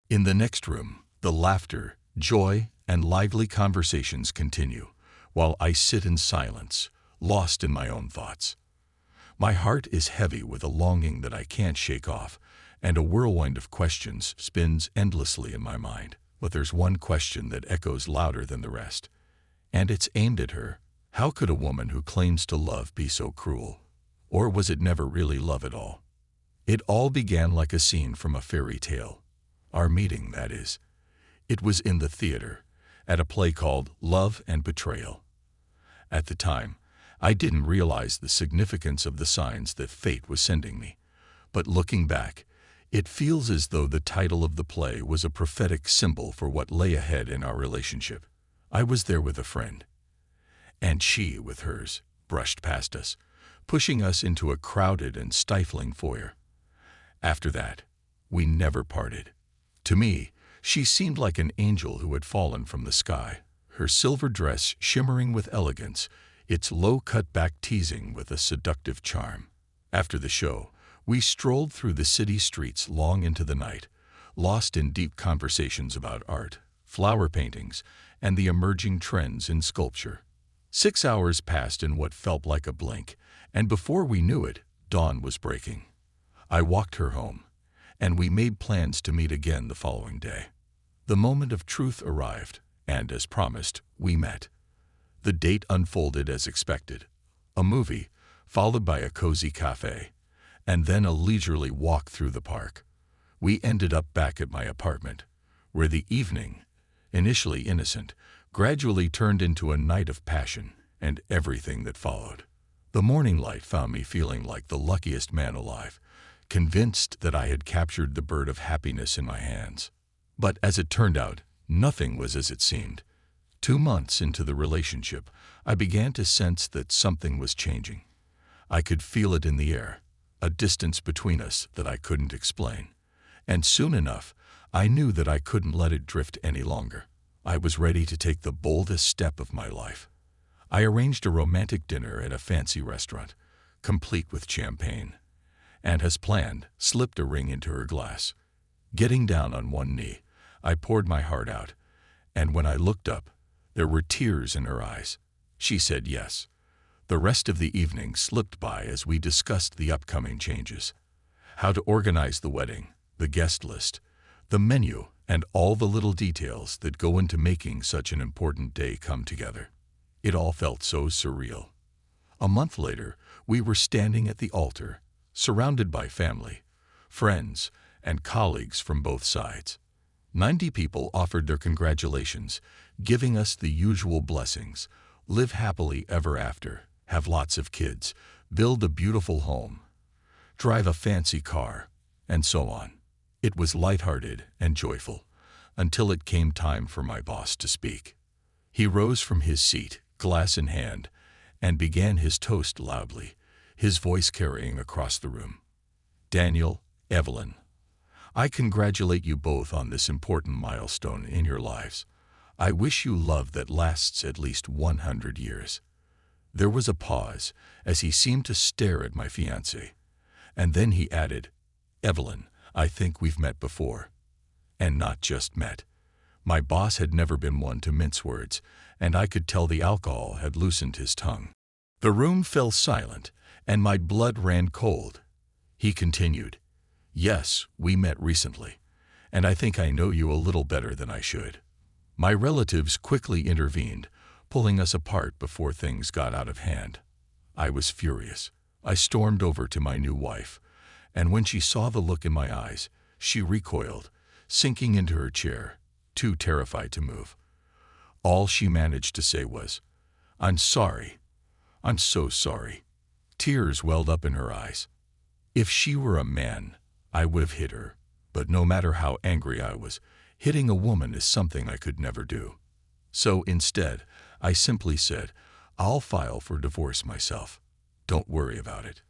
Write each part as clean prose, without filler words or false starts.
In the next room, the laughter, joy, and lively conversations continue, while I sit in silence, lost in my own thoughts. My heart is heavy with a longing that I can't shake off, and a whirlwind of questions spins endlessly in my mind. But there's one question that echoes louder than the rest, and it's aimed at her. How could a woman who claims to love be so cruel? Or was it never really love at all? It all began like a scene from a fairy tale. Our meeting, that is. It was in the theater, at a play called Love and Betrayal. At the time, I didn't realize the significance of the signs that fate was sending me. But looking back, it feels as though the title of the play was a prophetic symbol for what lay ahead in our relationship. I was there with a friend, and she, with hers, brushed past us, pushing us into a crowded and stifling foyer. After that, we never parted. To me, she seemed like an angel who had fallen from the sky, her silver dress shimmering with elegance, its low-cut back teasing with a seductive charm. After the show, we strolled through the city streets long into the night, lost in deep conversations about art, flower paintings, and the emerging trends in sculpture. 6 hours passed in what felt like a blink, and before we knew it, dawn was breaking. I walked her home, and we made plans to meet again the following day. The moment of truth arrived, and as promised, we met. The date unfolded as expected. A movie, followed by a cozy cafe, and then a leisurely walk through the park. We ended up back at my apartment, where the evening, initially innocent, gradually turned into a night of passion and everything that followed. The morning light found me feeling like the luckiest man alive, convinced that I had captured the bird of happiness in my hands. But as it turned out, nothing was as it seemed. 2 months into the relationship, I began to sense that something was changing. I could feel it in the air, a distance between us that I couldn't explain. And soon enough, I knew that I couldn't let it drift any longer. I was ready to take the boldest step of my life. I arranged a romantic dinner at a fancy restaurant, complete with champagne, and as planned, slipped a ring into her glass. Getting down on one knee, I poured my heart out, and when I looked up, there were tears in her eyes. She said yes. The rest of the evening slipped by as we discussed the upcoming changes, how to organize the wedding, the guest list, the menu, and all the little details that go into making such an important day come together. It all felt so surreal. A month later, we were standing at the altar, surrounded by family, friends, and colleagues from both sides. 90 people offered their congratulations, giving us the usual blessings: live happily ever after, have lots of kids, build a beautiful home, drive a fancy car, and so on. It was lighthearted and joyful, until it came time for my boss to speak. He rose from his seat, glass in hand, and began his toast loudly, his voice carrying across the room. Daniel, Evelyn, I congratulate you both on this important milestone in your lives. I wish you love that lasts at least 100 years. There was a pause as he seemed to stare at my fiancée, and then he added, Evelyn, I think we've met before. And not just met. My boss had never been one to mince words, and I could tell the alcohol had loosened his tongue. The room fell silent, and my blood ran cold. He continued, Yes, we met recently, and I think I know you a little better than I should. My relatives quickly intervened, pulling us apart before things got out of hand. I was furious. I stormed over to my new wife, and when she saw the look in my eyes, she recoiled, sinking into her chair, too terrified to move. All she managed to say was, I'm sorry. I'm so sorry. Tears welled up in her eyes. If she were a man, I would have hit her, but no matter how angry I was, hitting a woman is something I could never do. So instead, I simply said, I'll file for divorce myself. Don't worry about it.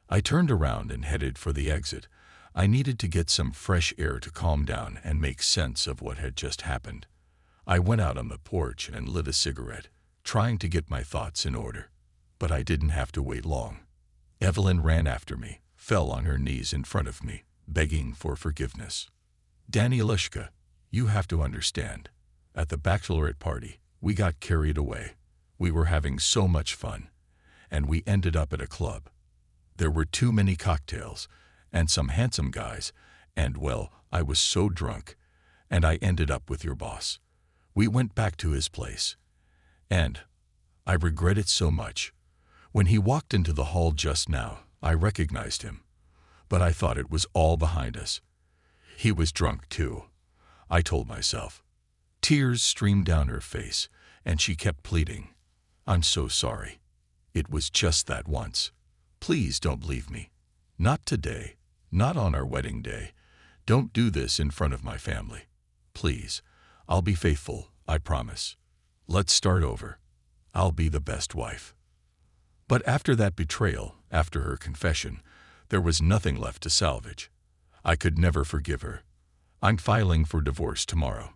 I turned around and headed for the exit. I needed to get some fresh air to calm down and make sense of what had just happened. I went out on the porch and lit a cigarette, trying to get my thoughts in order. But I didn't have to wait long. Evelyn ran after me, fell on her knees in front of me, begging for forgiveness. Danielishka, you have to understand. At the bachelorette party, we got carried away. We were having so much fun, and we ended up at a club. There were too many cocktails, and some handsome guys, and well, I was so drunk, and I ended up with your boss. We went back to his place, and I regret it so much. When he walked into the hall just now, I recognized him, but I thought it was all behind us. He was drunk too, I told myself. Tears streamed down her face, and she kept pleading, I'm so sorry. It was just that once. Please don't leave me. Not today. Not on our wedding day. Don't do this in front of my family. Please. I'll be faithful, I promise. Let's start over. I'll be the best wife. But after that betrayal, after her confession, there was nothing left to salvage. I could never forgive her. I'm filing for divorce tomorrow.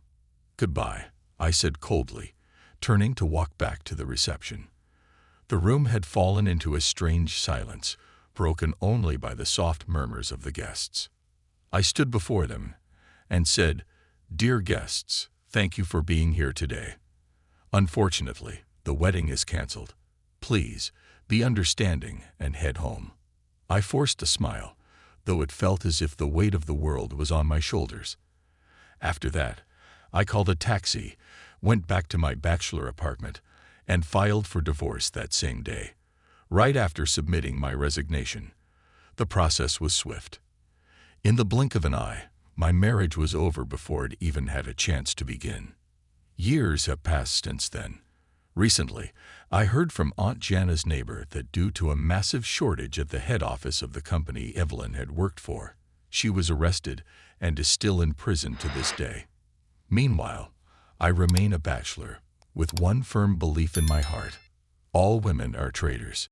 Goodbye, I said coldly, turning to walk back to the reception. The room had fallen into a strange silence, broken only by the soft murmurs of the guests. I stood before them and said, Dear guests, thank you for being here today. Unfortunately, the wedding is canceled. Please, be understanding and head home. I forced a smile, though it felt as if the weight of the world was on my shoulders. After that, I called a taxi, went back to my bachelor apartment, and filed for divorce that same day, right after submitting my resignation. The process was swift. In the blink of an eye, my marriage was over before it even had a chance to begin. Years have passed since then. Recently, I heard from Aunt Jana's neighbor that due to a massive shortage at the head office of the company Evelyn had worked for, she was arrested and is still in prison to this day. Meanwhile, I remain a bachelor, with one firm belief in my heart: all women are traitors.